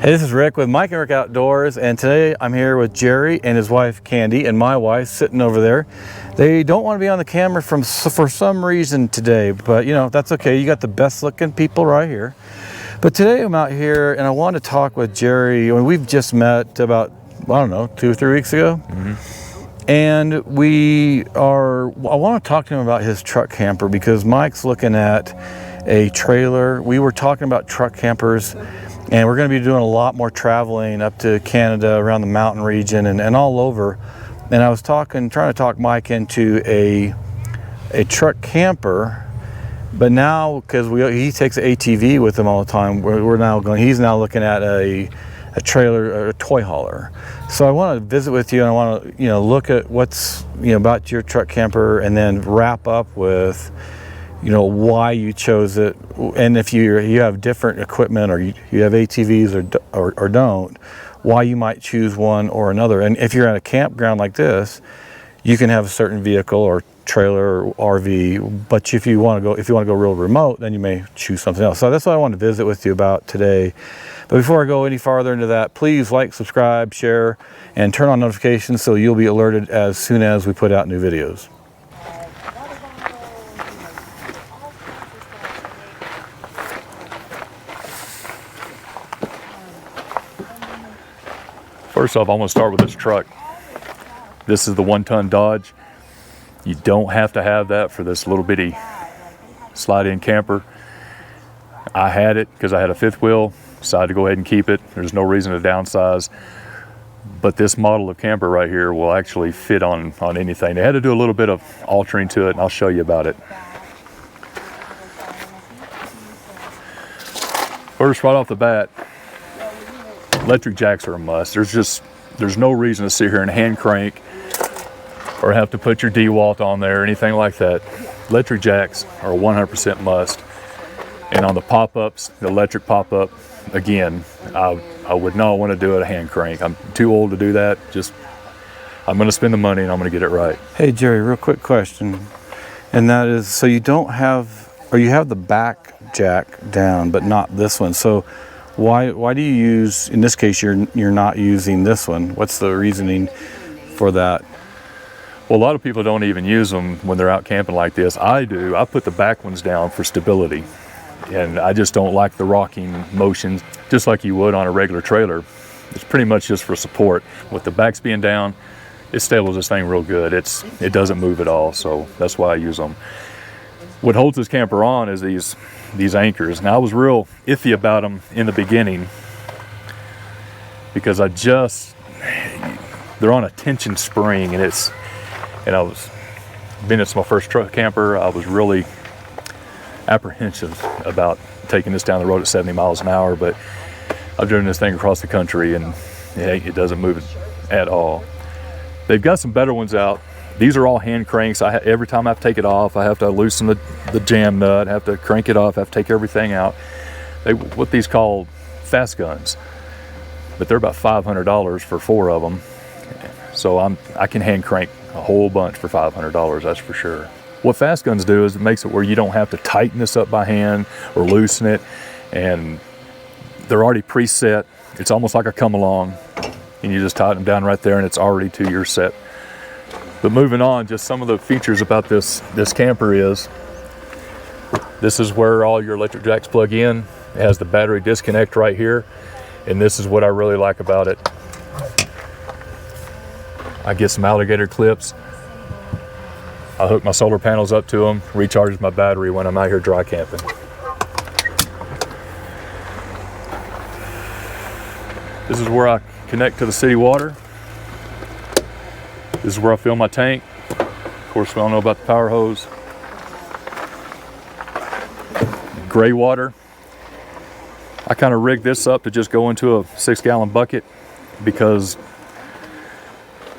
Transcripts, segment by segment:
Hey, this is Rick with Mike and Rick Outdoors, and today I'm here with Jerry and his wife Candy and my wife sitting over there. They don't want to be on the camera for some reason today, but you know, that's okay. You got the best looking people right here. But today I'm out here and I want to talk with Jerry. We've just met about, I don't know, 2 or 3 weeks ago. And I want to talk to him about his truck camper because Mike's looking at a trailer. We were talking about truck campers, and we're going to be doing a lot more traveling up to Canada, around the mountain region and all over. And I was trying to talk Mike into a truck camper, but now because he takes an ATV with him all the time, he's now looking at a trailer, or a toy hauler. So I want to visit with you, and I want to look at what's about your truck camper, and then wrap up with why you chose it, and if you have different equipment, or you have ATVs or don't, why you might choose one or another. And if you're at a campground like this, you can have a certain vehicle or trailer or RV, but if you want to go real remote, then you may choose something else. So that's what I want to visit with you about today. But before I go any farther into that, please like, subscribe, share, and turn on notifications so you'll be alerted as soon as we put out new videos. First off, I'm going to start with this truck. This is the 1-ton Dodge. You don't have to have that for this little bitty slide-in camper. I had it because I had a 5th wheel, decided to go ahead and keep it. There's no reason to downsize. But this model of camper right here will actually fit on anything. They had to do a little bit of altering to it, and I'll show you about it. First, right off the bat, electric jacks are a must. There's no reason to sit here and hand crank or have to put your DeWalt on there or anything like that. Electric jacks are a 100% must. And on the pop-ups, the electric pop-up, again, I would not want to do it a hand crank. I'm too old to do that. I'm going to spend the money and I'm going to get it right. Hey Jerry, real quick question, and that is, so you have the back jack down, but not this one. So why do you use, in this case, you're not using this one? What's the reasoning for that? Well, a lot of people don't even use them when they're out camping like this. I do. I put the back ones down for stability, and I just don't like the rocking motion, just like you would on a regular trailer. It's pretty much just for support. With the backs being down, it stables this thing real good. It doesn't move at all, so that's why I use them. What holds this camper on is these anchors. Now, I was real iffy about them in the beginning because they're on a tension spring, and it's my first truck camper. I was really apprehensive about taking this down the road at 70 miles an hour, but I've driven this thing across the country and it doesn't move at all. They've got some better ones out. These are all hand cranks. Every time I have to take it off, I have to loosen the jam nut, have to crank it off, have to take everything out. What these call fast guns, but they're about $500 for 4 of them. So I can hand crank a whole bunch for $500, that's for sure. What fast guns do is it makes it where you don't have to tighten this up by hand or loosen it, and they're already preset. It's almost like a come along, and you just tighten them down right there and it's already to your set. But moving on, just some of the features about this camper is, this is where all your electric jacks plug in. It has the battery disconnect right here, and this is what I really like about it. I get some alligator clips. I hook my solar panels up to them, recharges my battery when I'm out here dry camping. This is where I connect to the city water. This is where I fill my tank. Of course, we all know about the power hose. Gray water. I kind of rigged this up to just go into a 6-gallon bucket because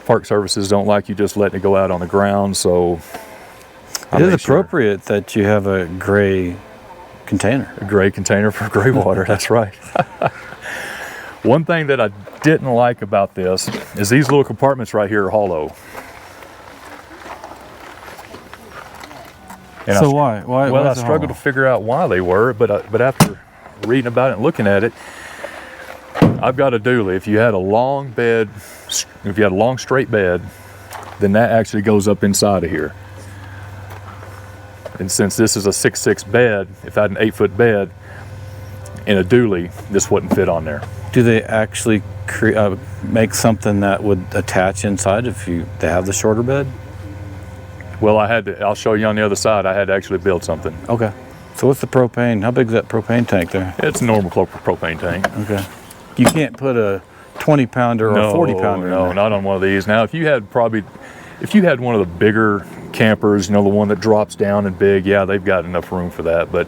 Park Services don't like you just letting it go out on the ground, so it is appropriate that you have a gray container. A gray container for gray water, that's right. One thing that I didn't like about this is these little compartments right here are hollow. And so why? Well, I struggled to figure out why they were, but after reading about it and looking at it, I've got a dually. If you had a long bed, if you had a long straight bed, then that actually goes up inside of here. And since this is a 6'6" bed, if I had an 8-foot bed in a dually, this wouldn't fit on there. Do they actually make something that would attach inside if they have the shorter bed? Well, I'll show you on the other side. I had to actually build something. Okay. So what's the propane? How big is that propane tank there? It's a normal propane tank. Okay. You can't put a 20-pounder or a 40-pounder in there. No, not on one of these. Now, if you had one of the bigger campers, the one that drops down and big, yeah, they've got enough room for that, but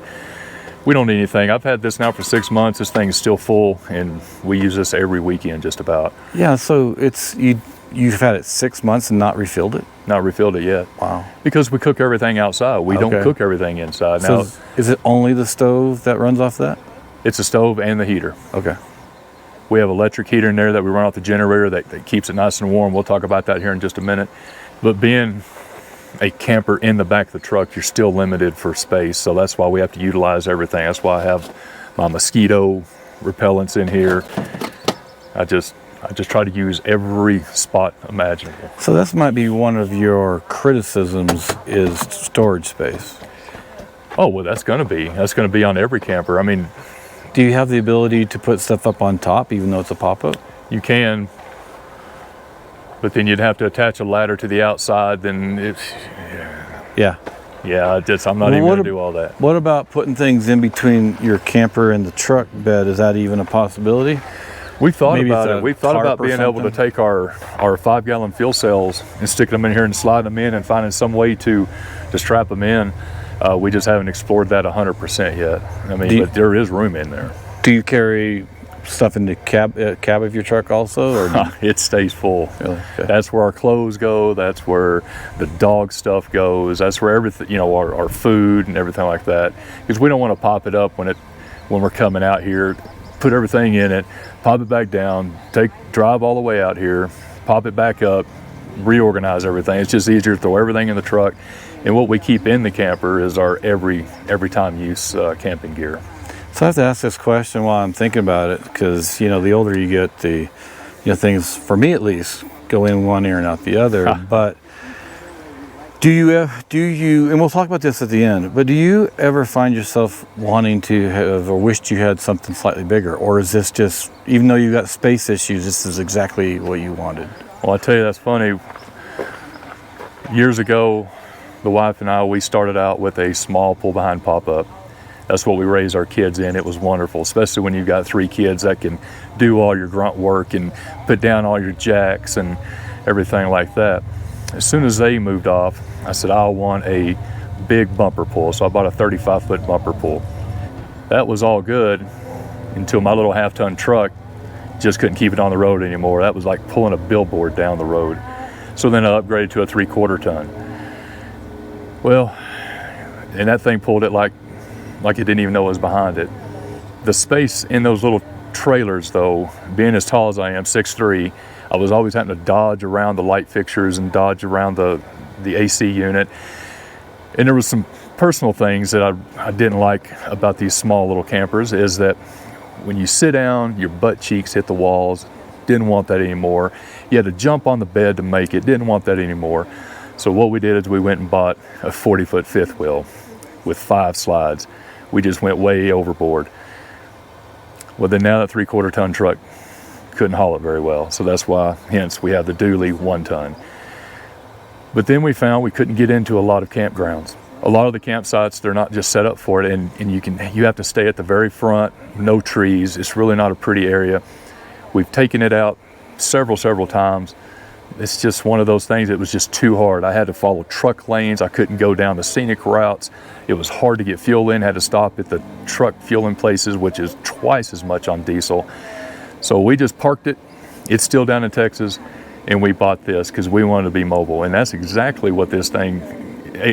we don't need anything. I've had this now for 6 months. This thing is still full, and we use this every weekend just about. Yeah, so you've had it 6 months and not refilled it? Not refilled it yet. Wow. Because we cook everything outside. We don't cook everything inside. So now, is it only the stove that runs off that? It's a stove and the heater. Okay. We have electric heater in there that we run off the generator that keeps it nice and warm. We'll talk about that here in just a minute. But being a camper in the back of the truck, you're still limited for space. So that's why we have to utilize everything. That's why I have my mosquito repellents in here. I just try to use every spot imaginable. So this might be one of your criticisms is storage space. Oh, well, that's going to be on every camper. I mean, do you have the ability to put stuff up on top even though it's a pop-up? You can, but then you'd have to attach a ladder to the outside. Then yeah, I'm not even going to do all that. What about putting things in between your camper and the truck bed? Is that even a possibility? We thought about it. We thought about being able to something? take our 5-gallon fuel cells and stick them in here and slide them in and finding some way to strap them in. We just haven't explored that 100% yet. I mean, but there is room in there. Do you carry stuff in the cab of your truck also, or it stays full? Really? Okay. That's where our clothes go. That's where the dog stuff goes. That's where everything, our food and everything like that. Because we don't want to pop it up when we're coming out here. Put everything in it, pop it back down, drive all the way out here, pop it back up, reorganize everything. It's just easier to throw everything in the truck. And what we keep in the camper is our every time use camping gear. So I have to ask this question while I'm thinking about it, because the older you get, things, for me at least, go in one ear and out the other. But do you, and we'll talk about this at the end, but do you ever find yourself wanting to have or wished you had something slightly bigger? Or is this just, even though you've got space issues, this is exactly what you wanted? Well, I tell you, that's funny. Years ago, the wife and I, we started out with a small pull-behind pop-up. That's what we raised our kids in. It was wonderful, especially when you've got 3 kids that can do all your grunt work and put down all your jacks and everything like that. As soon as they moved off, I said, I want a big bumper pull. So I bought a 35-foot bumper pull. That was all good until my little half-ton truck just couldn't keep it on the road anymore. That was like pulling a billboard down the road. So then I upgraded to a 3/4 ton. Well, and that thing pulled it like it didn't even know what was behind it. The space in those little trailers, though, being as tall as I am, 6'3", I was always having to dodge around the light fixtures and dodge around the AC unit. And there was some personal things that I didn't like about these small little campers, is that when you sit down, your butt cheeks hit the walls. Didn't want that anymore. You had to jump on the bed to make it. Didn't want that anymore. So what we did is we went and bought a 40-foot fifth wheel with 5 slides. We just went way overboard. Well, then now that 3/4 ton truck couldn't haul it very well. So that's why, hence, we have the dually 1 ton. But then we found we couldn't get into a lot of campgrounds. A lot of the campsites, they're not just set up for it, and you have to stay at the very front, no trees. It's really not a pretty area. We've taken it out several times. It's just one of those things. It was just too hard. I had to follow truck lanes. I couldn't go down the scenic routes. It was hard to get fuel in. Had to stop at the truck fueling places, which is twice as much on diesel. So we just parked it. It's still down in Texas, and we bought this because we wanted to be mobile. And that's exactly what this thing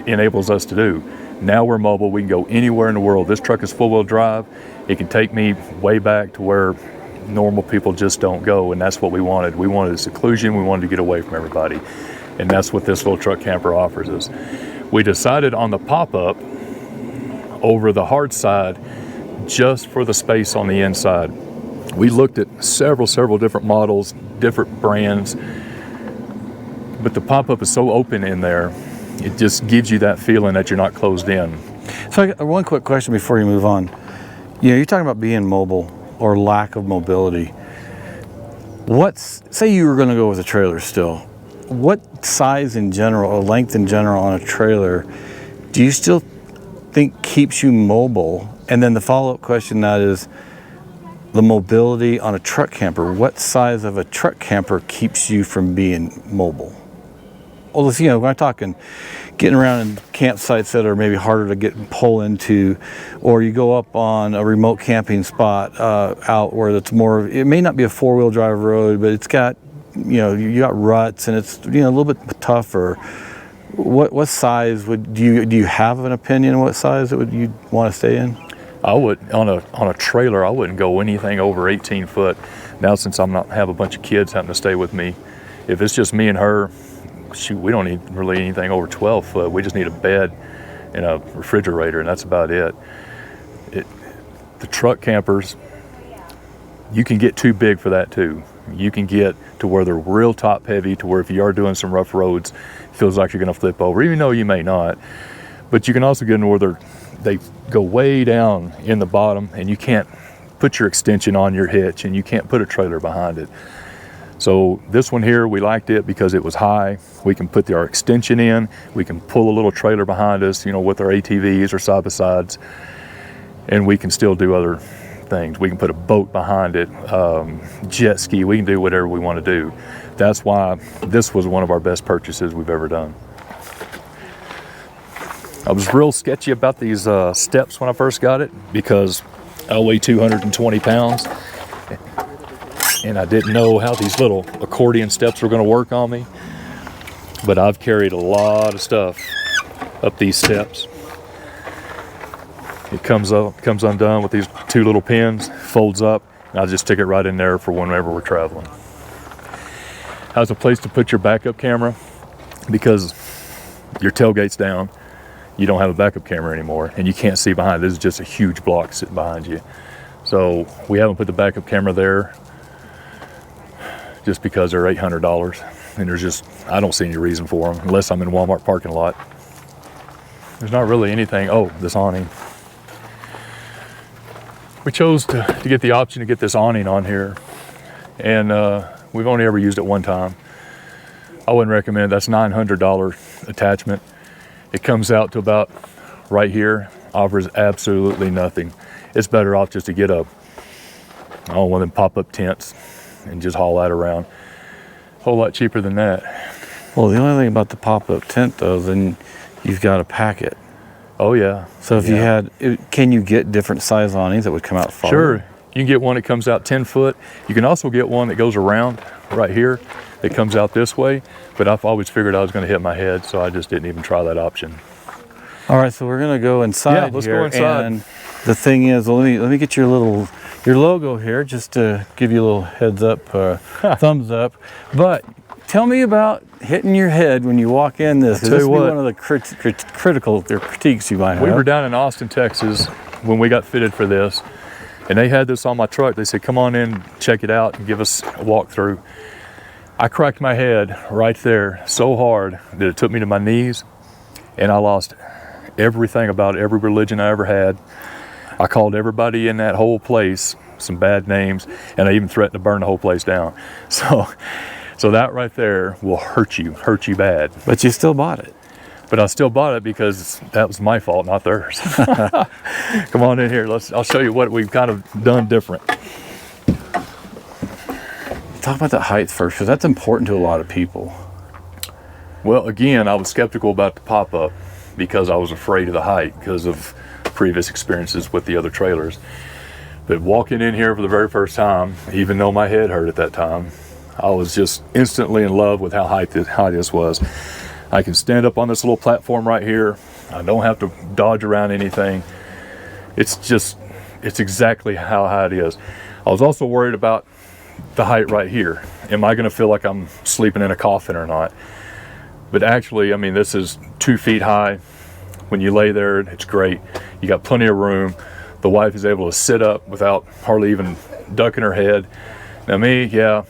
enables us to do. Now we're mobile. We can go anywhere in the world. This truck is four-wheel drive. It can take me way back to where normal people just don't go, and that's what we wanted. We wanted a seclusion. We wanted to get away from everybody, and that's what this little truck camper offers us. We decided on the pop-up over the hard side just for the space on the inside. We looked at several different models, different brands, but the pop-up is so open in there, it just gives you that feeling that you're not closed in. So I got one quick question before you move on. You know, you're talking about being mobile or lack of mobility. Say you were going to go with a trailer still. What size in general or length in general on a trailer do you still think keeps you mobile? And then the follow-up question that is the mobility on a truck camper. What size of a truck camper keeps you from being mobile? Well, you know, when I'm talking getting around in campsites that are maybe harder to get and pull into, or you go up on a remote camping spot out where it's more, it may not be a four-wheel drive road, but it's got, you know, you got ruts and it's, you know, a little bit tougher. What size would do you have an opinion what size you'd want to stay in? I would on a trailer. I wouldn't go anything over 18 foot. Now, since I'm not have a bunch of kids having to stay with me, if it's just me and her, shoot, we don't need really anything over 12 foot. We just need a bed and a refrigerator, and that's about it. The truck campers, you can get too big for that too. You can get to where they're real top heavy, to where if you are doing some rough roads, it feels like you're going to flip over, even though you may not. But you can also get in where they go way down in the bottom, and you can't put your extension on your hitch, and you can't put a trailer behind it. So this one here, we liked it because it was high. We can put our extension in. We can pull a little trailer behind us, you know, with our ATVs or side-by-sides, and we can still do other things. We can put a boat behind it, jet ski. We can do whatever we want to do. That's why this was one of our best purchases we've ever done. I was real sketchy about these steps when I first got it because I weigh 220 pounds. And I didn't know how these little accordion steps were going to work on me. But I've carried a lot of stuff up these steps. It comes undone with these two little pins, folds up, and I just stick it right in there for whenever we're traveling. Has a place to put your backup camera because your tailgate's down. You don't have a backup camera anymore, and you can't see behind. This is just a huge block sitting behind you. So we haven't put the backup camera there just because they're $800, and I don't see any reason for them unless I'm in Walmart parking lot. There's not really anything. Oh, this awning. We chose to get the option to get this awning on here, and we've only ever used it one time. I wouldn't recommend it. That's $900 attachment. It comes out to about right here, offers absolutely nothing. It's better off just to get one of them pop-up tents and just haul that around. A whole lot cheaper than that. Well, the only thing about the pop-up tent though, then you've got to pack it. Oh yeah. So if you had, can you get different size awnings that would come out farther? Sure, you can get one that comes out 10 foot. You can also get one that goes around right here that comes out this way, but I've always figured I was going to hit my head, so I just didn't even try that option. All right, so we're going to go inside. Yeah, let's go inside. And the thing is, let me get your logo here just to give you a little heads up, thumbs up. But tell me about hitting your head when you walk in this. This is one of the critiques you might have. We were down in Austin, Texas when we got fitted for this, and they had this on my truck. They said, come on in, check it out, and give us a walkthrough. I cracked my head right there so hard that it took me to my knees, and I lost everything about every religion I ever had. I called everybody in that whole place some bad names, and I even threatened to burn the whole place down. So that right there will hurt you bad. But you still bought it. But I still bought it because that was my fault, not theirs. Come on in here. I'll show you what we've kind of done different. Talk about the height first, because that's important to a lot of people. Well, again, I was skeptical about the pop-up because I was afraid of the height because of previous experiences with the other trailers. But walking in here for the very first time, even though my head hurt at that time, I was just instantly in love with how high this was. I can stand up on this little platform right here. I don't have to dodge around anything. It's exactly how high it is. I was also worried about the height right here. Am I going to feel like I'm sleeping in a coffin or not? But actually, I mean, this is 2 feet high. When you lay there, it's great. You got plenty of room. The wife is able to sit up without hardly even ducking her head. Now me, yeah,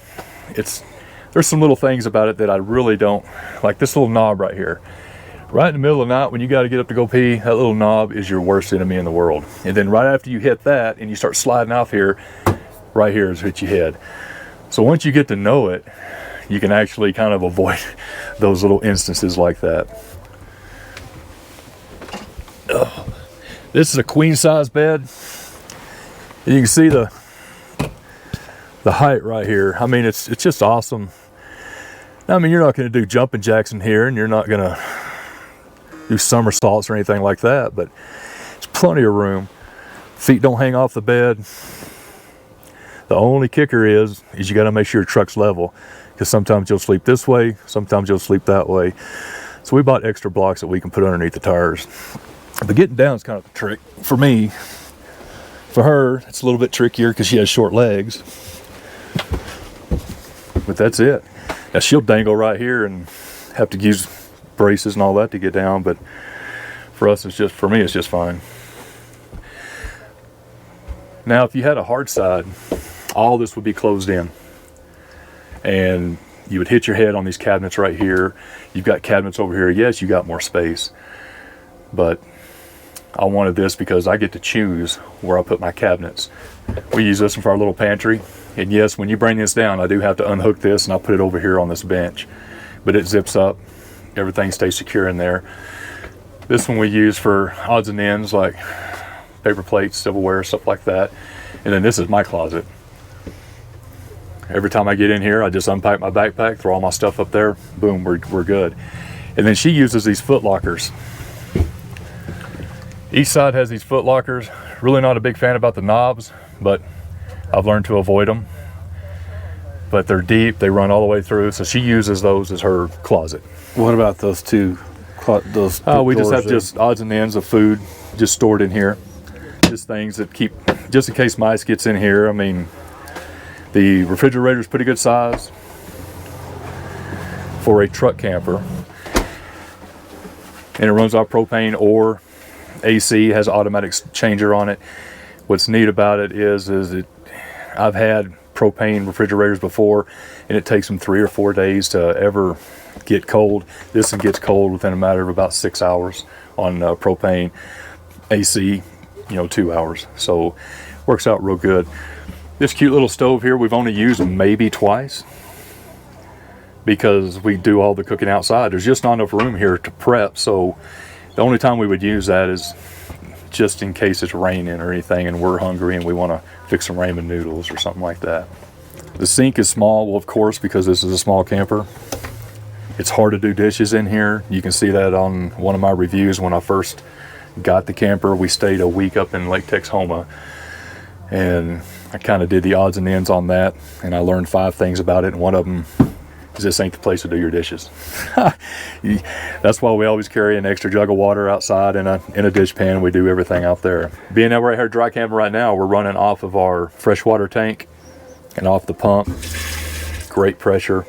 there's some little things about it that I really don't like. This little knob right here. Right in the middle of the night when you got to get up to go pee, that little knob is your worst enemy in the world. And then right after you hit that and you start sliding off here, right here is what you hit. So once you get to know it, you can actually kind of avoid those little instances like that. Oh. This is a queen size bed. You can see the height right here. I mean, it's just awesome. I mean, you're not going to do jumping jacks in here, and you're not going to do somersaults or anything like that, but it's plenty of room. Feet don't hang off the bed. The only kicker is you got to make sure your truck's level, because sometimes you'll sleep this way, sometimes you'll sleep that way. So we bought extra blocks that we can put underneath the tires. But getting down is kind of a trick for me. For her, it's a little bit trickier because she has short legs. But that's it. Now she'll dangle right here and have to use braces and all that to get down. But for us, for me, it's just fine. Now, if you had a hard side, all this would be closed in. And you would hit your head on these cabinets right here. You've got cabinets over here. Yes, you got more space. But I wanted this because I get to choose where I put my cabinets. We use this one for our little pantry. And yes, when you bring this down, I do have to unhook this and I'll put it over here on this bench. But it zips up. Everything stays secure in there. This one we use for odds and ends like paper plates, silverware, stuff like that. And then this is my closet. Every time I get in here, I just unpack my backpack, throw all my stuff up there, boom, we're good. And then she uses these foot lockers. Each side has these foot lockers. Really not a big fan about the knobs, but I've learned to avoid them. But they're deep, they run all the way through, so she uses those as her closet. What about those two? We just have just odds and ends of food just stored in here. Just things that keep, just in case mice gets in here. I mean, the refrigerator is pretty good size for a truck camper. And it runs off propane or AC, has an automatic changer on it. What's neat about it is I've had propane refrigerators before, and it takes them 3 or 4 days to ever get cold. This one gets cold within a matter of about 6 hours on propane. AC, 2 hours. So works out real good. This cute little stove here, we've only used maybe twice because we do all the cooking outside. There's just not enough room here to prep, so the only time we would use that is just in case it's raining or anything and we're hungry and we want to fix some ramen noodles or something like that. The sink is small, well, of course, because this is a small camper. It's hard to do dishes in here. You can see that on one of my reviews when I first got the camper. We stayed a week up in Lake Texoma, and I kind of did the odds and ends on that, and I learned 5 things about it, and one of them is this ain't the place to do your dishes. That's why we always carry an extra jug of water outside in a dish pan. We do everything out there. Being that we're here dry camping right now, we're running off of our freshwater tank and off the pump. Great pressure,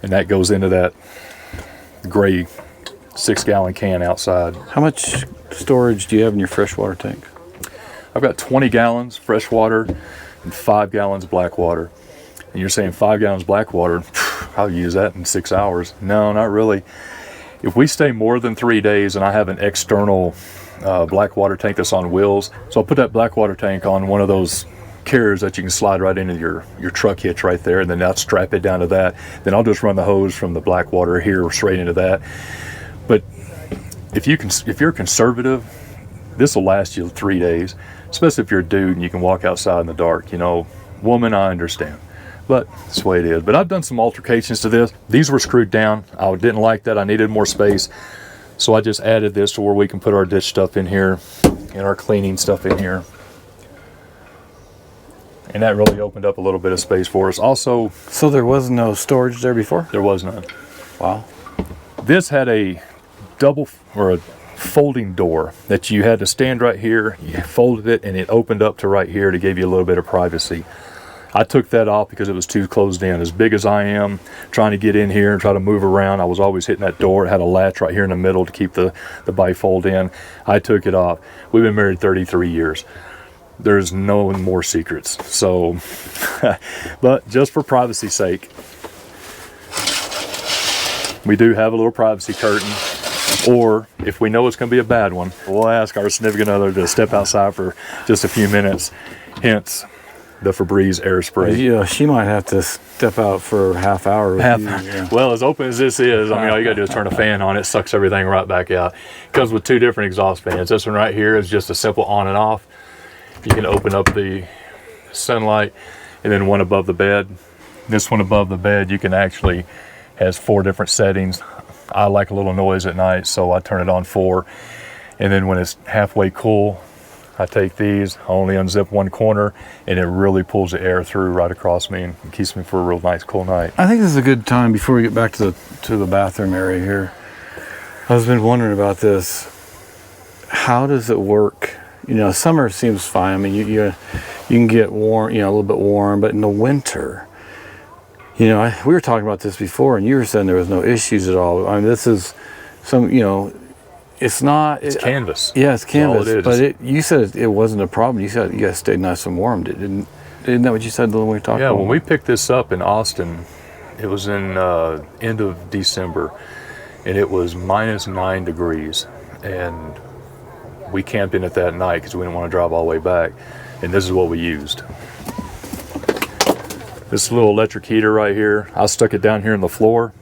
and that goes into that gray 6-gallon can outside. How much storage do you have in your freshwater tank? I've got 20 gallons fresh water and 5 gallons black water. And you're saying 5 gallons black water, I'll use that in 6 hours. No, not really. If we stay more than 3 days and I have an external black water tank that's on wheels, so I'll put that black water tank on one of those carriers that you can slide right into your truck hitch right there, and then I'll strap it down to that. Then I'll just run the hose from the black water here straight into that. But if you're conservative, this will last you 3 days, especially if you're a dude and you can walk outside in the dark. Woman, I understand, but that's the way it is. But I've done some alterations to this. These were screwed down. I didn't like that. I needed more space, so I just added this to where we can put our dish stuff in here and our cleaning stuff in here. And that really opened up a little bit of space for us. Also, so there was no storage there before? There was none. Wow. This had a double or a folding door that you had to stand right here. You folded it and it opened up to right here to give you a little bit of privacy. I took that off because it was too closed in. As big as I am, trying to get in here and try to move around, I was always hitting that door. It had a latch right here in the middle to keep the bifold in. I took it off. We've been married 33 years. there's no more secrets. So, but just for privacy's sake, we do have a little privacy curtain. Or if we know it's going to be a bad one, we'll ask our significant other to step outside for just a few minutes. Hence the Febreze air spray. Yeah, she might have to step out for a half hour. Well, as open as this is, I mean, all you got to do is turn a fan on. It sucks everything right back out. It comes with 2 different exhaust fans. This one right here is just a simple on and off. You can open up the sunlight, and then one above the bed. This one above the bed, you can actually, has 4 different settings. I like a little noise at night, so I turn it on 4. And then when it's halfway cool, I take these, I only unzip one corner, and it really pulls the air through right across me and keeps me for a real nice cool night. I think this is a good time before we get back to the bathroom area here. I've been wondering about this. How does it work? You know, summer seems fine. I mean, you can get warm, you know, a little bit warm, but in the winter, you know, we were talking about this before, and you were saying there was no issues at all. I mean, this is some, you know, it's not. It's canvas. Yeah, it's canvas. That's all it is. But you said it wasn't a problem. You said you guys stayed nice and warm. Isn't that what you said when we were talking? Yeah, about? when we picked this up in Austin, it was in end of December, and it was -9 degrees, and we camped in it that night because we didn't want to drive all the way back, and this is what we used. This little electric heater right here, I stuck it down here in the floor,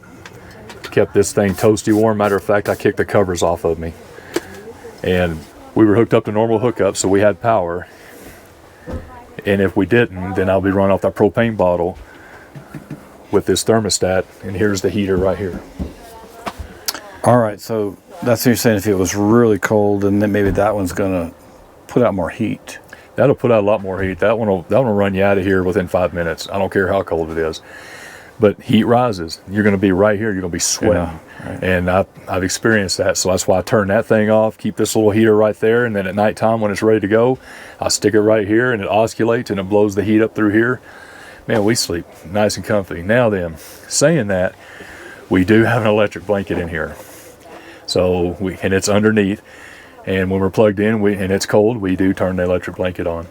kept this thing toasty warm. Matter of fact, I kicked the covers off of me, and we were hooked up to normal hookup, so we had power. And if we didn't, then I'll be running off that propane bottle with this thermostat, and here's the heater right here. All right, so that's what you're saying. If it was really cold, and then maybe that one's gonna put out more heat. That'll put out a lot more heat. That one will run you out of here within 5 minutes. I don't care how cold it is. But heat rises. You're going to be right here. You're going to be sweating. Yeah, right. And I've experienced that. So that's why I turn that thing off, keep this little heater right there, and then at nighttime when it's ready to go, I stick it right here, and it oscillates, and it blows the heat up through here. Man, we sleep nice and comfy. Now then, saying that, we do have an electric blanket in here. So and it's underneath. And when we're plugged in and it's cold, we do turn the electric blanket on.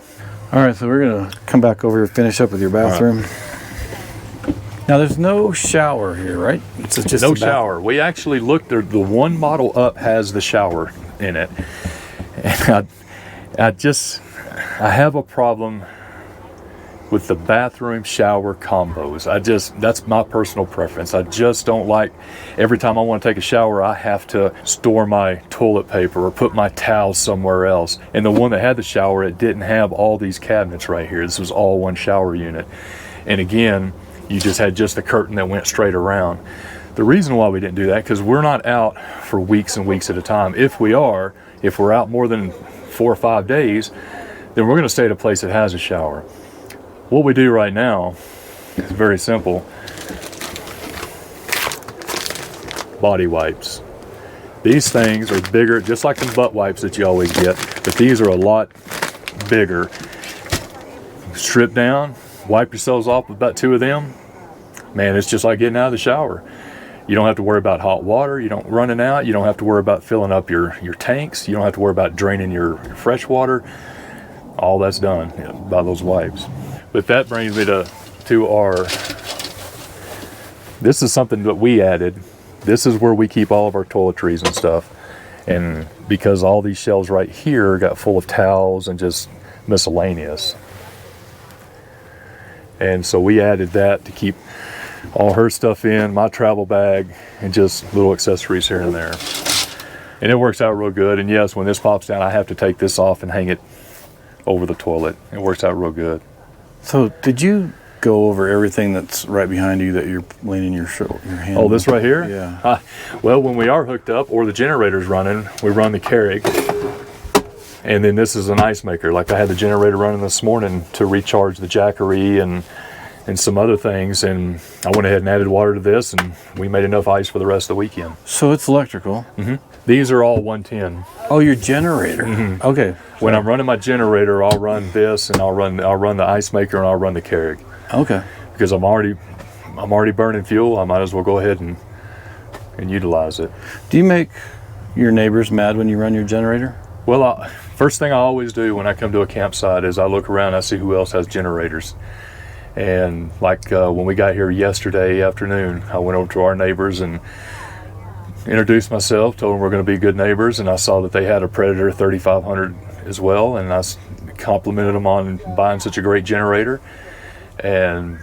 All right, so we're gonna come back over here, finish up with your bathroom. Right. Now there's no shower here, right? It's just no shower. We actually looked, the one model up has the shower in it. And I have a problem with the bathroom shower combos. That's my personal preference. I just don't like, every time I want to take a shower, I have to store my toilet paper or put my towels somewhere else. And the one that had the shower, it didn't have all these cabinets right here. This was all one shower unit. And again, you just had just the curtain that went straight around. The reason why we didn't do that, because we're not out for weeks and weeks at a time. If we're out more than 4 or 5 days, then we're going to stay at a place that has a shower. What we do right now is very simple. Body wipes. These things are bigger, just like the butt wipes that you always get, but these are a lot bigger. Strip down, wipe yourselves off with about 2 of them. Man, it's just like getting out of the shower. You don't have to worry about hot water. You don't running out. You don't have to worry about filling up your tanks. You don't have to worry about draining your fresh water. All that's done by those wipes. But that brings me to our, this is something that we added. This is where we keep all of our toiletries and stuff. And because all these shelves right here got full of towels and just miscellaneous. And so we added that to keep all her stuff in, my travel bag, and just little accessories here and there. And it works out real good. And yes, when this pops down, I have to take this off and hang it over the toilet. It works out real good. So did you go over everything that's right behind you that you're leaning your hand? Oh, this right here? Yeah. Well, when we are hooked up or the generator's running, we run the Keurig. And then this is an ice maker. Like I had the generator running this morning to recharge the Jackery and some other things. And I went ahead and added water to this, and we made enough ice for the rest of the weekend. So it's electrical? Mm-hmm. These are all 110. Oh, your generator. Mm-hmm. Okay. When I'm running my generator, I'll run this, and I'll run the ice maker, and I'll run the Keurig. Okay. Because I'm already burning fuel. I might as well go ahead and utilize it. Do you make your neighbors mad when you run your generator? Well, first thing I always do when I come to a campsite is I look around, I see who else has generators. And like when we got here yesterday afternoon, I went over to our neighbors and introduced myself, told them we're going to be good neighbors, and I saw that they had a Predator 3500 as well, and I complimented them on buying such a great generator and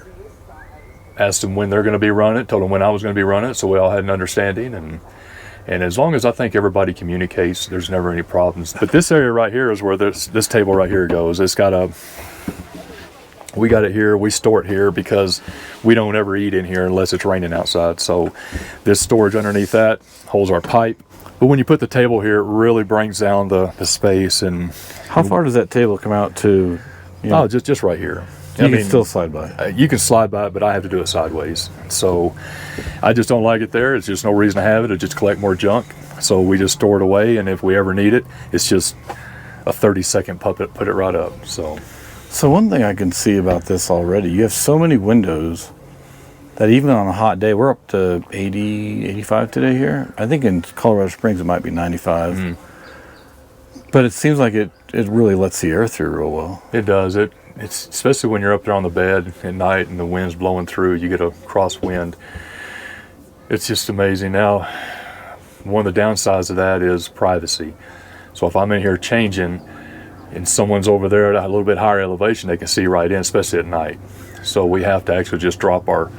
asked them when they're going to be running it, told them when I was going to be running it, so we all had an understanding. And as long as I think everybody communicates, there's never any problems. But this area right here is where this table right here goes. It's got we got it here, we store it here because we don't ever eat in here unless it's raining outside. So this storage underneath that holds our pipe. But when you put the table here, it really brings down the space. And how far does that table come out to? Oh, just right here. You can still slide by. You can slide by it, but I have to do it sideways. So I just don't like it there. It's just no reason to have it. It just collect more junk. So we just store it away, and if we ever need it, it's just a 30-second put it right up. So one thing I can see about this already, you have so many windows that even on a hot day, we're up to 80, 85 today here. I think in Colorado Springs it might be 95. But it seems like it really lets the air through real well. It does. It's especially when you're up there on the bed at night and the wind's blowing through, you get a crosswind. It's just amazing. Now, one of the downsides of that is privacy. So if I'm in here changing and someone's over there at a little bit higher elevation, they can see right in, especially at night. So we have to actually just drop our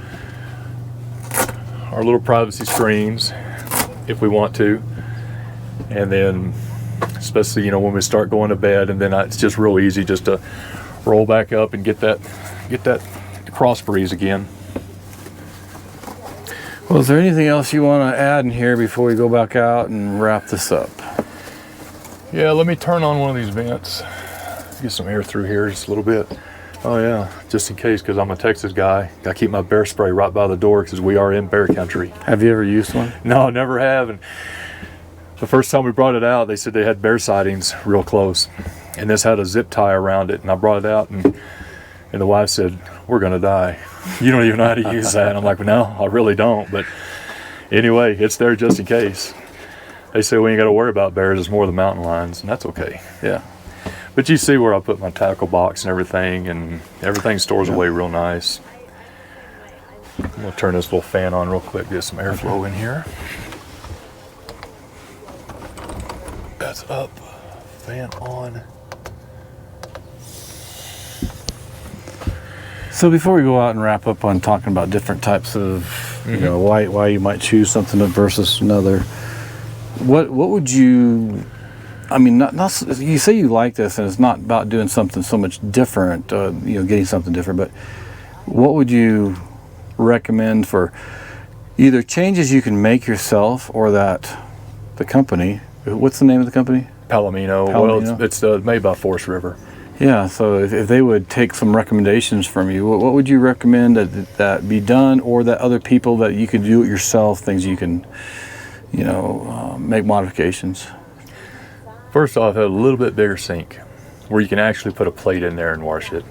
little privacy screens if we want to. And then, especially, when we start going to bed, and then it's just real easy just to roll back up and get that cross breeze again. Well, is there anything else you want to add in here before we go back out and wrap this up? Yeah, let me turn on one of these vents. Get some air through here just a little bit. Oh yeah, just in case, because I'm a Texas guy. I keep my bear spray right by the door because we are in bear country. Have you ever used one? No, never have. And the first time we brought it out, they said they had bear sightings real close. And this had a zip tie around it, and I brought it out, and the wife said, "We're gonna die. You don't even know how to use that." And I'm like, well, "No, I really don't." But anyway, it's there just in case. They say we ain't got to worry about bears; it's more the mountain lions, and that's okay. Yeah. But you see where I put my tackle box and everything stores away real nice. I'm gonna turn this little fan on real quick, get some airflow in here. That's up. Fan on. So before we go out and wrap up on talking about different types of, why you might choose something versus another, what would you? I mean, not you say you like this, and it's not about doing something so much different, getting something different. But what would you recommend for either changes you can make yourself, or that the company? What's the name of the company? Palomino. Well, it's made by Forest River. Yeah, so if they would take some recommendations from you, what would you recommend that be done, or that other people that you could do it yourself, things you can, make modifications? First off, have a little bit bigger sink where you can actually put a plate in there and wash it.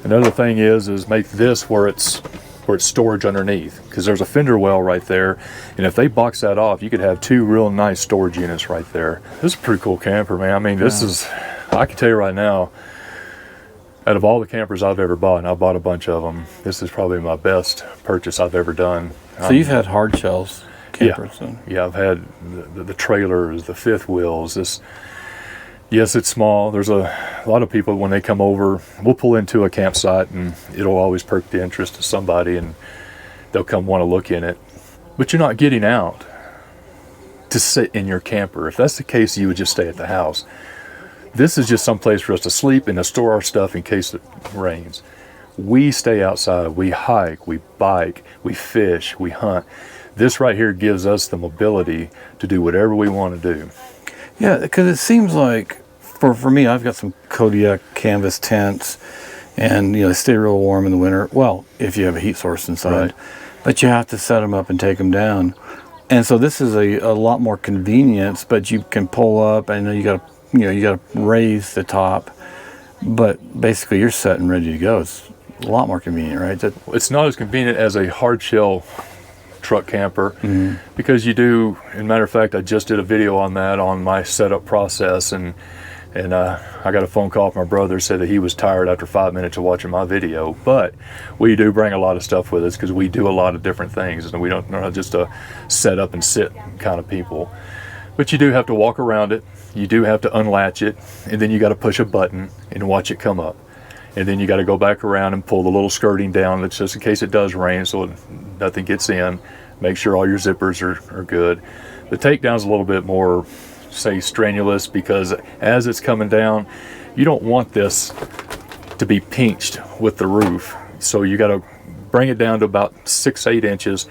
Another thing is make this where it's storage underneath, because there's a fender well right there, and if they box that off, you could have two real nice storage units right there. This is a pretty cool camper, man. I mean, this is, I can tell you right now, out of all the campers I've ever bought, and I bought a bunch of them, this is probably my best purchase I've ever done. So you've had hard shells campers? Yeah, I've had the trailers, the fifth wheels. Yes, it's small. There's a lot of people, when they come over, we'll pull into a campsite and it'll always perk the interest of somebody, and they'll come want to look in it. But you're not getting out to sit in your camper. If that's the case, you would just stay at the house. This is just some place for us to sleep and to store our stuff in case it rains. We stay outside, we hike, we bike, we fish, we hunt. This right here gives us the mobility to do whatever we want to do. Yeah, because it seems like, for me, I've got some Kodiak canvas tents, and they stay real warm in the winter. Well, if you have a heat source inside, right. But you have to set them up and take them down. And so this is a lot more convenience, but you can pull up. I know you got to raise the top, but basically you're set and ready to go. It's a lot more convenient, right? It's not as convenient as a hard shell truck camper, because you do, as a matter of fact, I just did a video on that, on my setup process, and I got a phone call from my brother, said that he was tired after 5 minutes of watching my video. But we do bring a lot of stuff with us because we do a lot of different things, and we're not just a set up and sit kind of people. But you do have to walk around it, you do have to unlatch it, and then you got to push a button and watch it come up. And then you got to go back around and pull the little skirting down, that's just in case it does rain, so nothing gets in. Make sure all your zippers are good. The takedown's a little bit more, say, strenuous, because as it's coming down, you don't want this to be pinched with the roof. So you got to bring it down to about 6-8 inches,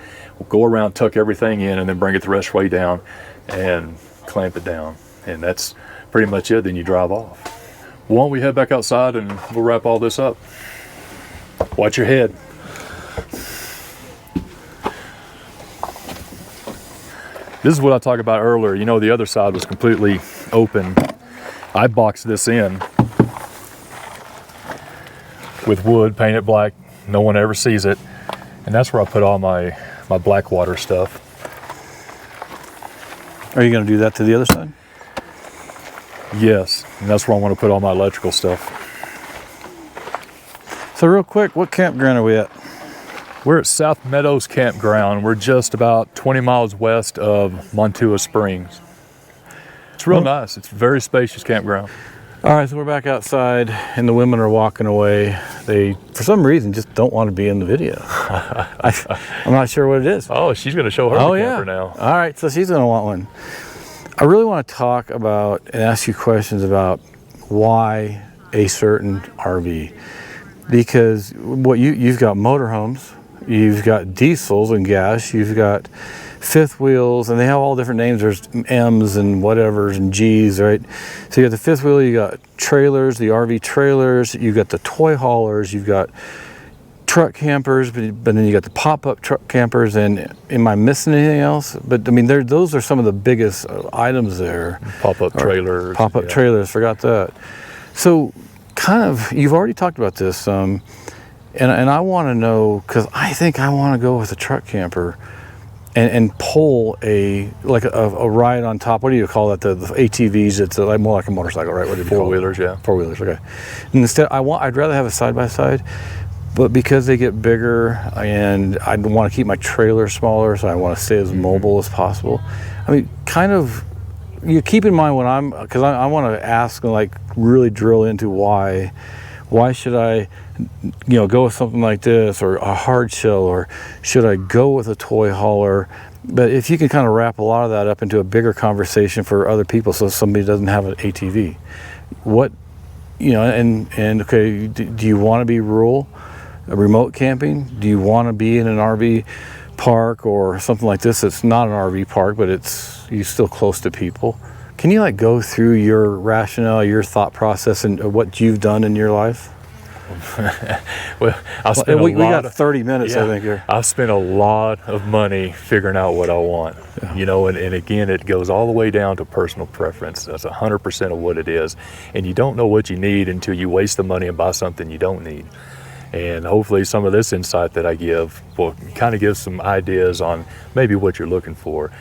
go around, tuck everything in, and then bring it the rest way down and clamp it down. And that's pretty much it. Then you drive off. Why don't we head back outside and we'll wrap all this up. Watch your head. This is what I talked about earlier. You know, the other side was completely open. I boxed this in with wood, painted black. No one ever sees it. And that's where I put all my Blackwater stuff. Are you going to do that to the other side? Yes, and that's where I want to put all my electrical stuff. So real quick, what campground are we at? We're at South Meadows Campground. We're just about 20 miles west of Montua Springs. It's real nice. It's a very spacious campground. All right, so we're back outside and the women are walking away. They, for some reason, just don't want to be in the video. I'm not sure what it is. Oh, she's going to show her the camper now. All right, so she's going to want one. I really want to talk about and ask you questions about why a certain RV. Because what you've got motorhomes, you've got diesels and gas, you've got fifth wheels, and they have all different names. There's M's and whatevers and G's, right? So you got the fifth wheel, you got trailers, the RV trailers, you've got the toy haulers, you've got truck campers, but then you got the pop-up truck campers. And am I missing anything else? But I mean, those are some of the biggest items there. Pop-up trailers. Pop-up trailers, forgot that. So kind of, you've already talked about this, and I want to know, because I think I want to go with a truck camper and pull a ride on top. What do you call that? The ATVs. It's like more like a motorcycle, right? What do you call it? Four-wheelers, yeah. Four-wheelers, okay. And instead, I'd rather have a side-by-side, but because they get bigger and I want to keep my trailer smaller, so I want to stay as mobile as possible. I mean, kind of, you keep in mind because I want to ask and like really drill into why should I, go with something like this, or a hard shell, or should I go with a toy hauler? But if you can kind of wrap a lot of that up into a bigger conversation for other people, so somebody doesn't have an ATV, and okay, do you want to be rural, remote camping? Do you want to be in an RV park or something like this? It's not an RV park, but you're still close to people. Can you go through your rationale, your thought process, and what you've done in your life? Well, we got 30 minutes, I think, here. I've spent a lot of money figuring out what I want, and again, it goes all the way down to personal preference. That's 100% of what it is. And you don't know what you need until you waste the money and buy something you don't need. And hopefully some of this insight that I give will kind of give some ideas on maybe what you're looking for.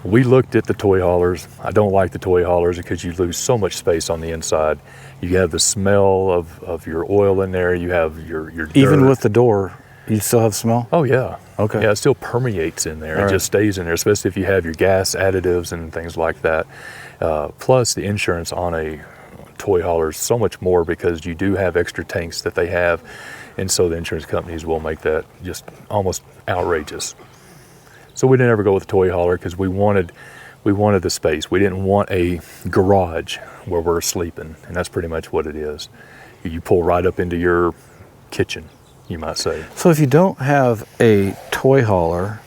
We looked at the toy haulers. I don't like the toy haulers because you lose so much space on the inside. You have the smell of your oil in there. You have your dirt. Even with the door, you still have smell? Oh, yeah. Okay. Yeah, it still permeates in there. It just stays in there, especially if you have your gas additives and things like that. Plus, the insurance on a toy hauler is so much more because you do have extra tanks that they have. And so the insurance companies will make that just almost outrageous. So we didn't ever go with a toy hauler because we wanted the space. We didn't want a garage where we're sleeping, and that's pretty much what it is. You pull right up into your kitchen, you might say. So if you don't have a toy hauler,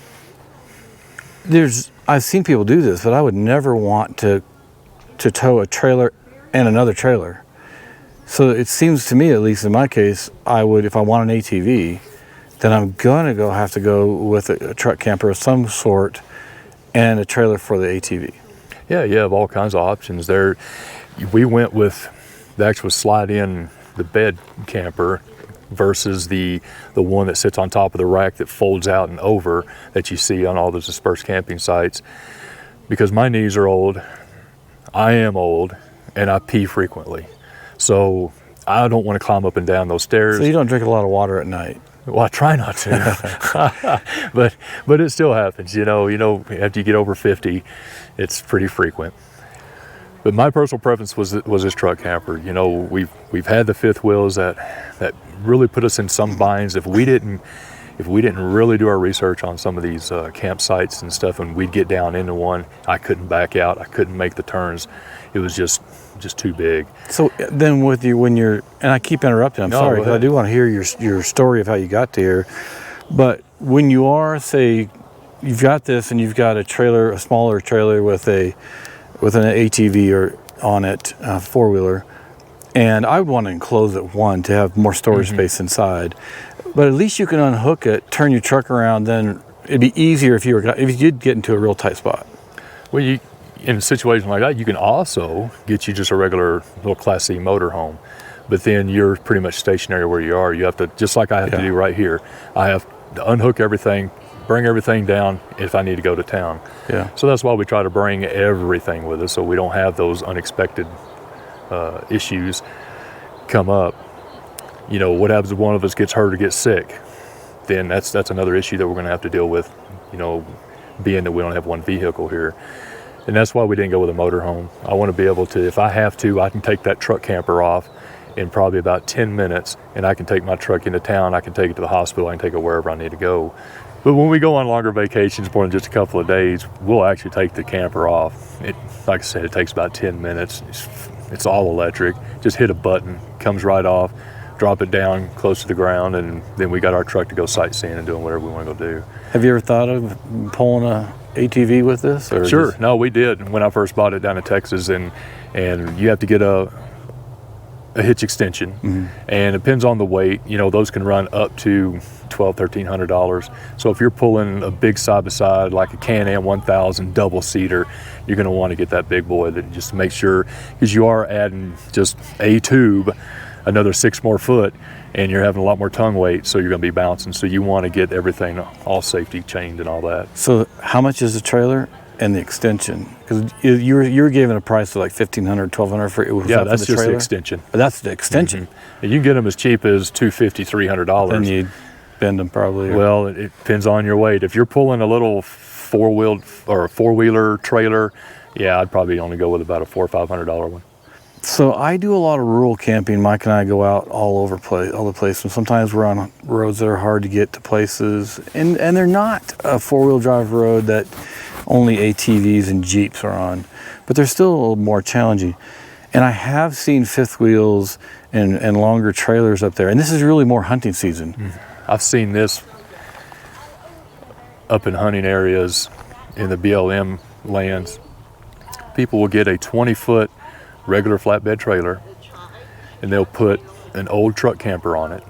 I've seen people do this, but I would never want to tow a trailer and another trailer. So it seems to me, at least in my case, I would, if I want an ATV, then I'm gonna have to go with a truck camper of some sort and a trailer for the ATV. Yeah, you have all kinds of options there. We went with the actual slide-in, the bed camper, versus the one that sits on top of the rack that folds out and over that you see on all those dispersed camping sites. Because my knees are old, I am old, and I pee frequently. So I don't want to climb up and down those stairs. So you don't drink a lot of water at night? Well, I try not to, but it still happens. You know, after you get over 50, it's pretty frequent. But my personal preference was this truck camper. You know, we've had the fifth wheels that really put us in some binds. If we didn't really do our research on some of these campsites and stuff, and we'd get down into one, I couldn't back out. I couldn't make the turns. It was just too big. So then with you, when you're, and I keep interrupting, I'm sorry, because I do want to hear your story of how you got to here. But when you are, say, you've got this and you've got a trailer, a smaller trailer with an ATV or on it, four-wheeler, and I would want to enclose it one to have more storage space inside. But at least you can unhook it, turn your truck around, then it'd be easier if you did get into a real tight spot. Well, in a situation like that, you can also get you just a regular little Class C motorhome, but then you're pretty much stationary where you are. You have to, just like I have to do right here, I have to unhook everything, bring everything down if I need to go to town. Yeah. So that's why we try to bring everything with us so we don't have those unexpected issues come up. You know, what happens if one of us gets hurt or gets sick? Then that's another issue that we're going to have to deal with, you know, being that we don't have one vehicle here. And that's why we didn't go with a motorhome. I want to be able to, if I have to, I can take that truck camper off in probably about 10 minutes, and I can take my truck into town, I can take it to the hospital, I can take it wherever I need to go. But when we go on longer vacations, more than just a couple of days, we'll actually take the camper off. Like I said, it takes about 10 minutes. It's all electric. Just hit a button, comes right off, drop it down close to the ground, and then we got our truck to go sightseeing and doing whatever we want to go do. Have you ever thought of pulling a ATV with this? Or sure. No, we did when I first bought it down in Texas, and you have to get a hitch extension, and it depends on the weight. You know, those can run up to $1,200–1,300. So if you're pulling a big side-by-side like a Can-Am 1000 double-seater, you're going to want to get that big boy, that just to make sure, because you are adding just a tube, another 6 more foot, and you're having a lot more tongue weight, so you're going to be bouncing. So you want to get everything all safety chained and all that. So how much is the trailer and the extension? Because you were given a price of like $1,500, $1,200 for it. Yeah, that's just the extension. But that's the extension. And you can get them as cheap as $250, $300. Then you bend them probably. Well, it depends on your weight. If you're pulling a little four-wheeled or a four-wheeler trailer, yeah, I'd probably only go with about a $400 or $500 one. So I do a lot of rural camping. Mike and I go out all the place. And sometimes we're on roads that are hard to get to places, and they're not a four-wheel drive road that only ATVs and Jeeps are on, but they're still a little more challenging. And I have seen fifth wheels and longer trailers up there, and this is really more hunting season. I've seen this up in hunting areas in the BLM lands. People will get a 20-foot regular flatbed trailer, and they'll put an old truck camper on it,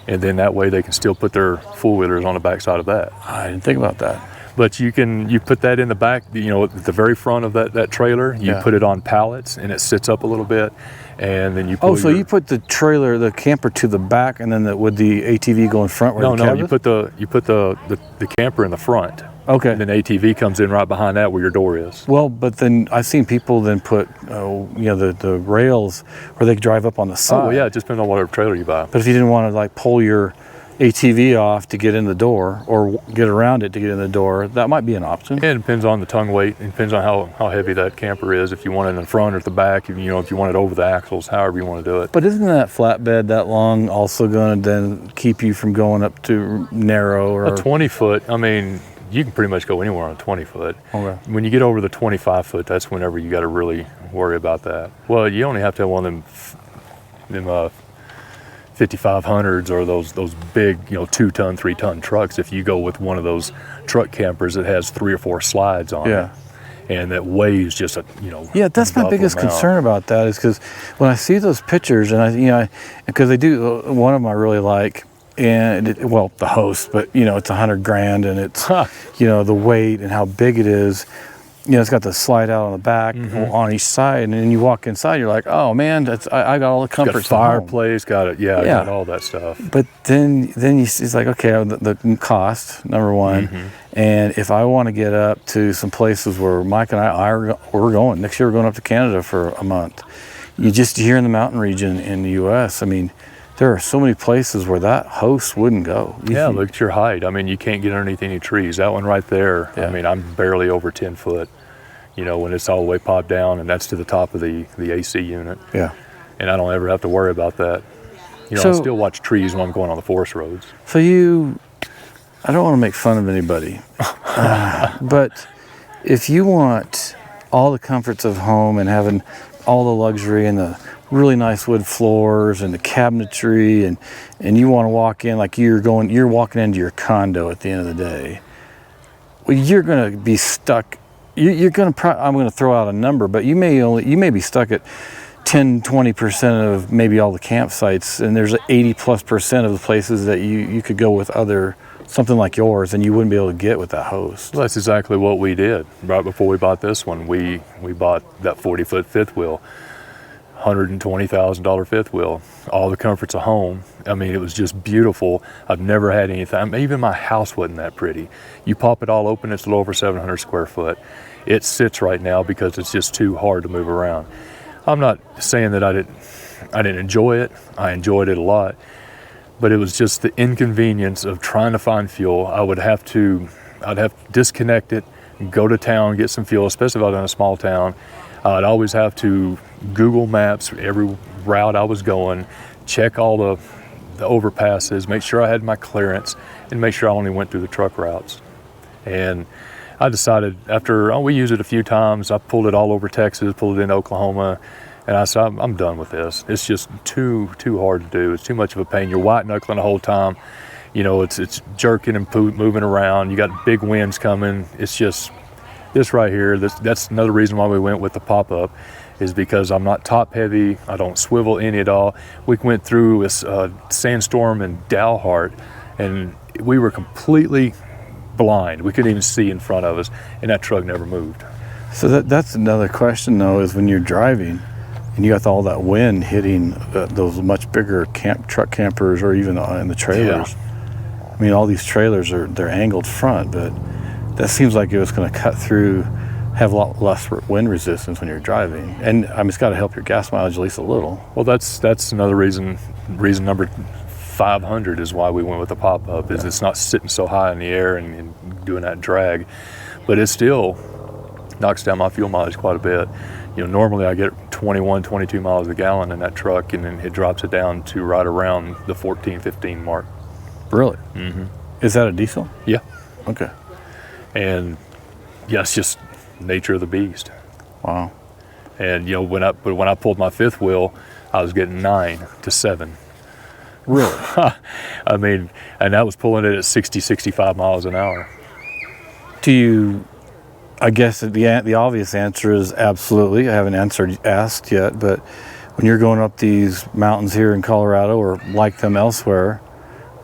and then that way they can still put their four-wheelers on the backside of that. I didn't think about that. But you put that in the back, you know, at the very front of that trailer. You put it on pallets, and it sits up a little bit, and then you pull you put the trailer, the camper to the back, and then would the ATV go in front? No, you put the camper in the front. Okay. And then ATV comes in right behind that where your door is. Well, but then I've seen people then put, the rails where they could drive up on the side. Oh, well, yeah, it just depends on whatever trailer you buy. But if you didn't want to like pull your ATV off to get in the door or get around it to get in the door, that might be an option. Yeah, it depends on the tongue weight. It depends on how heavy that camper is. If you want it in the front or at the back, if you want it over the axles, however you want to do it. But isn't that flatbed that long also going to then keep you from going up to narrow? Or a 20-foot, I mean, you can pretty much go anywhere on a 20-foot. Okay. When you get over the 25-foot, that's whenever you got to really worry about that. Well, you only have to have one of them 5500s or those big, 2-ton, 3-ton trucks. If you go with one of those truck campers that has 3 or 4 slides on it, and that weighs just that's my biggest concern about that, is because when I see those pictures, and because they do, one of them I really like. And the host, but it's $100,000, and it's the weight and how big it is. it's got the slide out on the back on each side, and then you walk inside, you're like, oh man, I got all the comforts. Got fireplace, got it, I got all that stuff. But then it's like, okay, the cost, number one, and if I want to get up to some places where Mike and we're going next year, we're going up to Canada for a month. You just here in the mountain region in the U.S., I mean, there are so many places where that host wouldn't go. Look at your height. I mean, you can't get underneath any trees. That one right there, I mean, I'm barely over 10 foot, when it's all the way popped down, and that's to the top of the AC unit. Yeah. And I don't ever have to worry about that. I still watch trees when I'm going on the forest roads. So I don't want to make fun of anybody, but if you want all the comforts of home and having all the luxury and the really nice wood floors and the cabinetry, and you want to walk in like you're walking into your condo at the end of the day, well, you're going to be stuck. I'm going to throw out a number, but you may be stuck at 10-20% of maybe all the campsites, and there's 80+% of the places that you could go with something like yours, and you wouldn't be able to get with that host. Well, that's exactly what we did right before we bought this one. We bought that 40-foot fifth wheel, $120,000 fifth wheel, all the comforts of home. I mean, it was just beautiful. I've never had anything. I mean, even my house wasn't that pretty. You pop it all open, it's a little over 700 square foot. It sits right now because it's just too hard to move around. I'm not saying that I didn't enjoy it. I enjoyed it a lot, but it was just the inconvenience of trying to find fuel. I'd have to disconnect it, go to town, get some fuel, especially if I was in a small town. I'd always have to Google Maps every route I was going, check all the overpasses, make sure I had my clearance, and make sure I only went through the truck routes. And I decided after we used it a few times, I pulled it all over Texas, pulled it in Oklahoma, and I said, I'm done with this. It's just too hard to do. It's too much of a pain. You're white knuckling the whole time. It's jerking and moving around. You got big winds coming. It's just this right here. That's another reason why we went with the pop-up, is because I'm not top heavy. I don't swivel any at all. We went through a sandstorm in Dalhart, and we were completely blind. We couldn't even see in front of us, and that truck never moved. So that's another question, though, is when you're driving and you got all that wind hitting those much bigger truck campers, or even in the trailers. Yeah. I mean, all these trailers they're angled front, but that seems like it was going to cut through, have a lot less wind resistance when you're driving, and I mean, it's got to help your gas mileage at least a little. Well, that's another reason number 500 is why we went with the pop-up, is it's not sitting so high in the air and doing that drag, but it still knocks down my fuel mileage quite a bit. Normally I get 21, 22 miles a gallon in that truck, and then it drops it down to right around the 14, 15 mark. Really? Is that a diesel? Yeah. Okay. And yeah, it's just nature of the beast. Wow. And when I pulled my fifth wheel, I was getting 9 to 7. Really? I mean, and that was pulling it at 60, 65 miles an hour. I guess the obvious answer is absolutely. I haven't asked yet, but when you're going up these mountains here in Colorado, or like them elsewhere,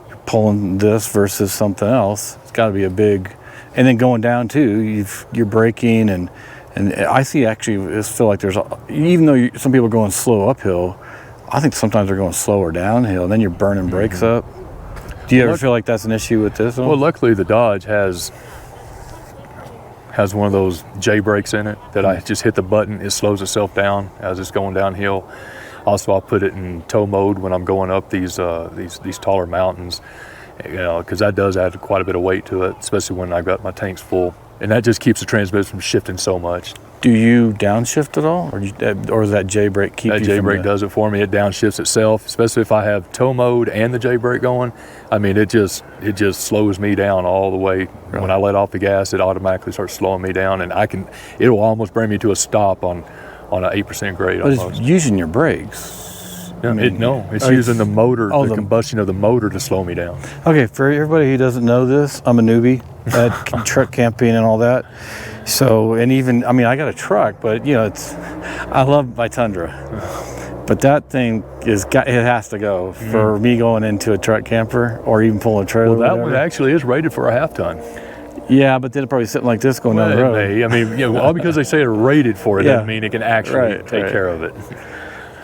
you're pulling this versus something else, it's got to be a big. And then going down too, you're braking, and I feel like there's even though some people are going slow uphill, I think sometimes they're going slower downhill, and then you're burning brakes up. Do you ever feel like that's an issue with this one? Well, luckily the Dodge has one of those J brakes in it that I just hit the button, it slows itself down as it's going downhill. Also, I'll put it in tow mode when I'm going up these taller mountains, because that does add quite a bit of weight to it, especially when I've got my tanks full, and that just keeps the transmission from shifting so much. Do you downshift at all, or does that J brake keep you? That J brake does it for me. It downshifts itself, especially if I have tow mode and the J brake going. I mean, it just slows me down all the way. Right. When I let off the gas, it automatically starts slowing me down, and it will almost bring me to a stop on an 8% grade. But almost. It's using your brakes. It's using the motor, the combustion of the motor to slow me down. Okay, for everybody who doesn't know this, I'm a newbie at truck camping and all that. So, and even, I got a truck, but I love my Tundra. But that thing it has to go for me going into a truck camper or even pulling a trailer. Well, that one actually is rated for a half ton. Yeah, but then it probably sitting like this going down the Well, road. it may. I mean, all because they say they're rated for it Yeah. doesn't mean it can actually take care of it.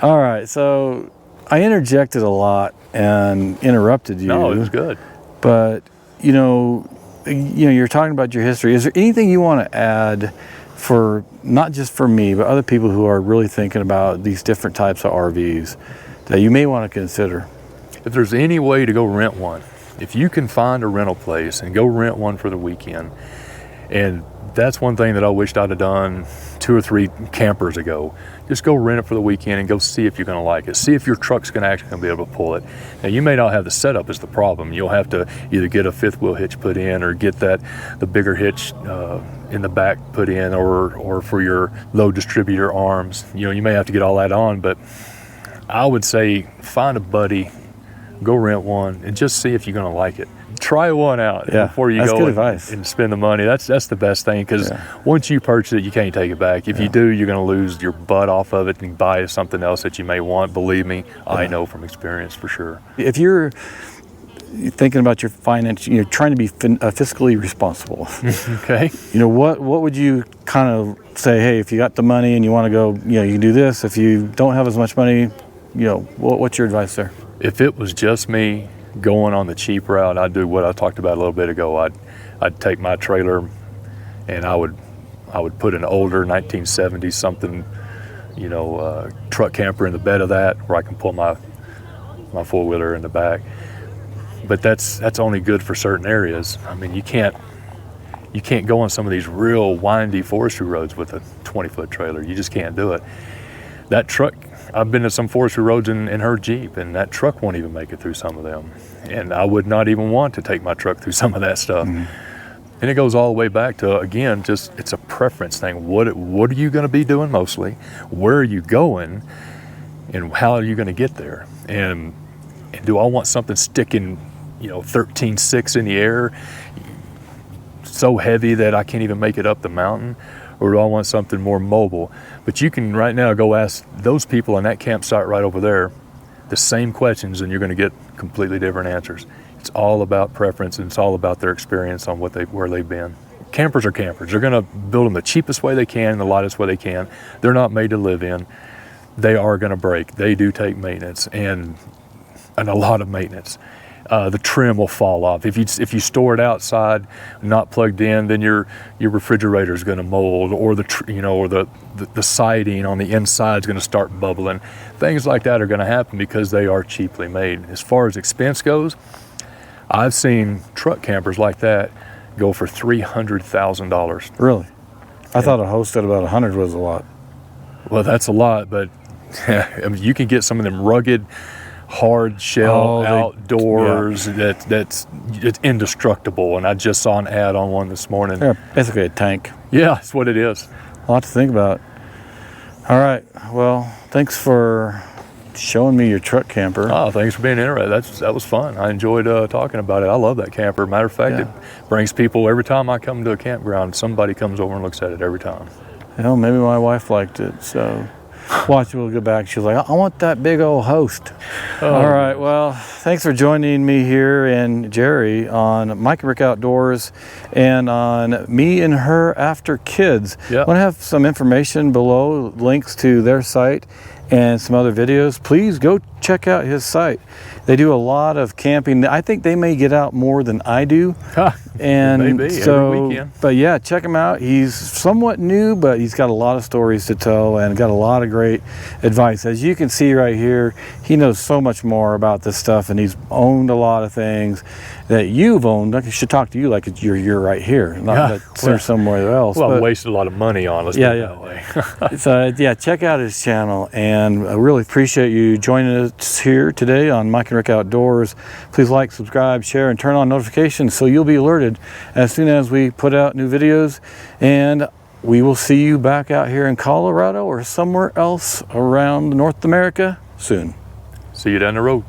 All right, so I interjected a lot and interrupted you. No, it was good. But you're talking about your history. Is there anything you want to add for not just for me, but other people who are really thinking about these different types of RVs that you may want to consider? If there's any way to go rent one, if you can find a rental place and go rent one for the weekend, and that's one thing that I wished I'd have done 2 or 3 campers ago. Just go rent it for the weekend and go see if you're going to like it. See if your truck's going to actually be able to pull it. Now, you may not have the setup is the problem. You'll have to either get a 5th wheel hitch put in or get the bigger hitch in the back put in, or for your load distributor arms. You may have to get all that on, but I would say find a buddy, go rent one, and just see if you're going to like it. Try one out before you go and spend the money. That's the best thing, because once you purchase it, you can't take it back. If you do, you're going to lose your butt off of it and buy something else that you may want. Believe me, I know from experience for sure. If you're thinking about your finance, you're trying to be fiscally responsible. Okay. What would you kind of say? Hey, if you got the money and you want to go, you can do this. If you don't have as much money, what's your advice there? If it was just me going on the cheap route, I'd do what I talked about a little bit ago. I'd take my trailer and I would put an older 1970s something, truck camper in the bed of that, where I can pull my 4-wheeler in the back. But that's only good for certain areas. I mean, you can't go on some of these real windy forestry roads with a 20-foot trailer. You just can't do it. That truck, I've been to some forestry roads in her Jeep, and that truck won't even make it through some of them. And I would not even want to take my truck through some of that stuff. Mm-hmm. And it goes all the way back to, again, just it's a preference thing. What are you going to be doing mostly? Where are you going? And how are you going to get there? And do I want something sticking, 13.6 in the air, so heavy that I can't even make it up the mountain? Or do I want something more mobile? But you can right now go ask those people on that campsite right over there the same questions, and you're going to get completely different answers. It's all about preference, and it's all about their experience on where they've been. Campers are campers. They're going to build them the cheapest way they can, the lightest way they can. They're not made to live in. They are going to break. They do take maintenance, and a lot of maintenance. The trim will fall off. If you store it outside, not plugged in, then your refrigerator is going to mold, or the siding on the inside is going to start bubbling. Things like that are going to happen because they are cheaply made. As far as expense goes, I've seen truck campers like that go for $300,000. Really? I thought a host at about 100 was a lot. Well, that's a lot, but I mean, you can get some of them rugged, hard shell outdoors that's indestructible. And I just saw an ad on one this morning. Yeah, basically a tank. Yeah, that's what it is. A lot to think about. All right, well, thanks for showing me your truck camper. Oh, thanks for being interested. That was fun. I enjoyed talking about it. I love that camper. Matter of fact, it brings people every time I come to a campground. Somebody comes over and looks at it every time. Maybe my wife liked it, so watch it. We'll go back. She was like, I want that big old host. Oh. All right, well, thanks for joining me here and Jerry on Mike and Rick Outdoors and on MeAndHerAfterKids. Yeah. I want to have some information below, links to their site and some other videos. Please go check out his site. They do a lot of camping. I think they may get out more than I do. And maybe so, every weekend. But yeah, check him out. He's somewhat new, but he's got a lot of stories to tell and got a lot of great advice. As you can see right here, he knows so much more about this stuff, and he's owned a lot of things that you've owned. I should talk to you like you're right here, not that they're somewhere else. Well, I wasted a lot of money on it. Let's put it that way. So yeah, check out his channel, and I really appreciate you joining us here today on Mike and Rick Outdoors. Please like, subscribe, share, and turn on notifications so you'll be alerted as soon as we put out new videos. And we will see you back out here in Colorado or somewhere else around North America soon. See you down the road.